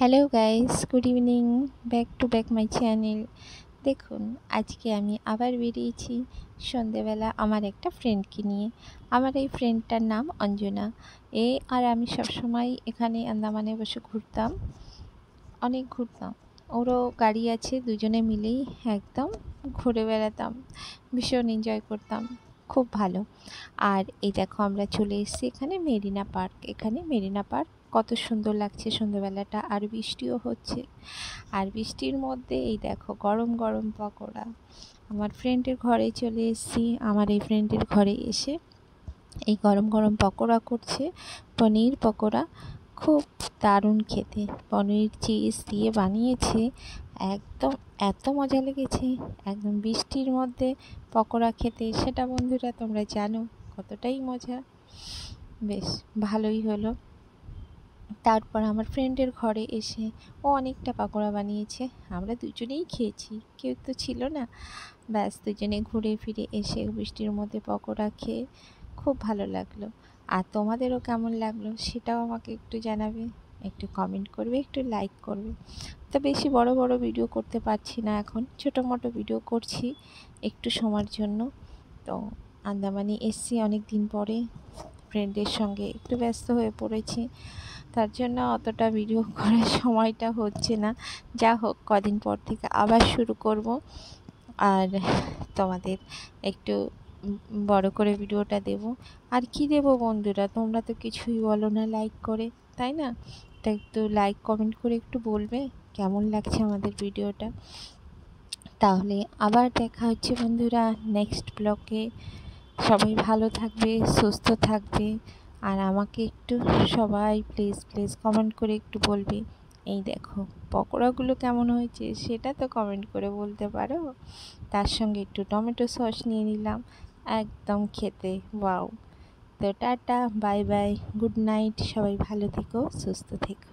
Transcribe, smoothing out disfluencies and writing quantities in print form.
Hello guys, good evening. Back to back my channel. দেখুন, আজকে আমি আবার বেরিয়েছি সন্ধেবেলা আমার একটা ফ্রেন্ডকে নিয়ে। আমার এই ফ্রেন্ডটার নাম অঞ্জনা। আর আমি সবসময় এখানে আন্দামানে বসে ঘুরতাম, অনেক ঘুরতাম। ওরও গাড়ি আছে, দুজনে মিলেই একদম ঘুরে বেড়াতাম, ভীষণ এনজয় করতাম, খুব ভালো। আর এই দেখো, আমরা চলে এসেছি এখানে মেরিনা পার্ক। এখানে মেরিনা পার্ক কত সুন্দর লাগছে সন্ধ্যেবেলাটা, আর বৃষ্টিও হচ্ছে। আর বৃষ্টির মধ্যে এই দেখো গরম গরম পকোড়া। আমার ফ্রেন্ডের ঘরে চলে এসেছি। আমার এই ফ্রেন্ডের ঘরে এসে এই গরম গরম পকোড়া করছে, পনির পকোড়া। খুব দারুণ খেতে, পনির চিজ দিয়ে বানিয়েছে। একদম এত মজা লেগেছে একদম বৃষ্টির মধ্যে পকোড়া খেতে, সেটা বন্ধুরা তোমরা জানো কতটাই মজা। বেশ ভালোই হলো। তারপর আমার ফ্রেন্ডের ঘরে এসে ও অনেকটা পকোড়া বানিয়েছে, আমরা দুজনেই খেয়েছি, কেউ তো ছিল না। ব্যাস দুজনে ঘুরে ফিরে এসে বৃষ্টির মধ্যে পকোড়া খেয়ে খুব ভালো লাগলো। আর তোমাদেরও কেমন লাগলো সেটাও আমাকে একটু জানাবে, একটু কমেন্ট করবে, একটু লাইক করবে। তো বেশি বড় বড় ভিডিও করতে পারছি না, এখন ছোটো মোটো ভিডিও করছি একটু সময়ের জন্য। তো আন্দামানে এসছি অনেক দিন পরে, ফ্রেন্ডের সঙ্গে একটু ব্যস্ত হয়ে পড়েছি, তার জন্য অতটা ভিডিও করার সময়টা হচ্ছে না। যা হোক, কদিন পর থেকে আবার শুরু করব। আর তোমাদের একটু বড় করে ভিডিওটা দেব। আর কি দেব বন্ধুরা, তোমরা তো কিছুই বলো না লাইক করে, তাই না? তা একটু লাইক কমেন্ট করে একটু বলবে কেমন লাগছে আমাদের ভিডিওটা। তাহলে আবার দেখা হচ্ছে বন্ধুরা নেক্সট ব্লগে। সবাই ভালো থাকবে, সুস্থ থাকবে। আর আমাকে একটু সবাই প্লিজ প্লিজ কমেন্ট করে একটু বলবে। এই দেখো পকোড়াগুলো কেমন হয়েছে সেটা তো কমেন্ট করে বলতে পারো। তার সঙ্গে একটু টমেটো সস নিয়ে নিলাম, একদম খেতে ওয়াও। তো tata, bye bye, good night, সবাই ভালো থেকো, সুস্থ থেকো।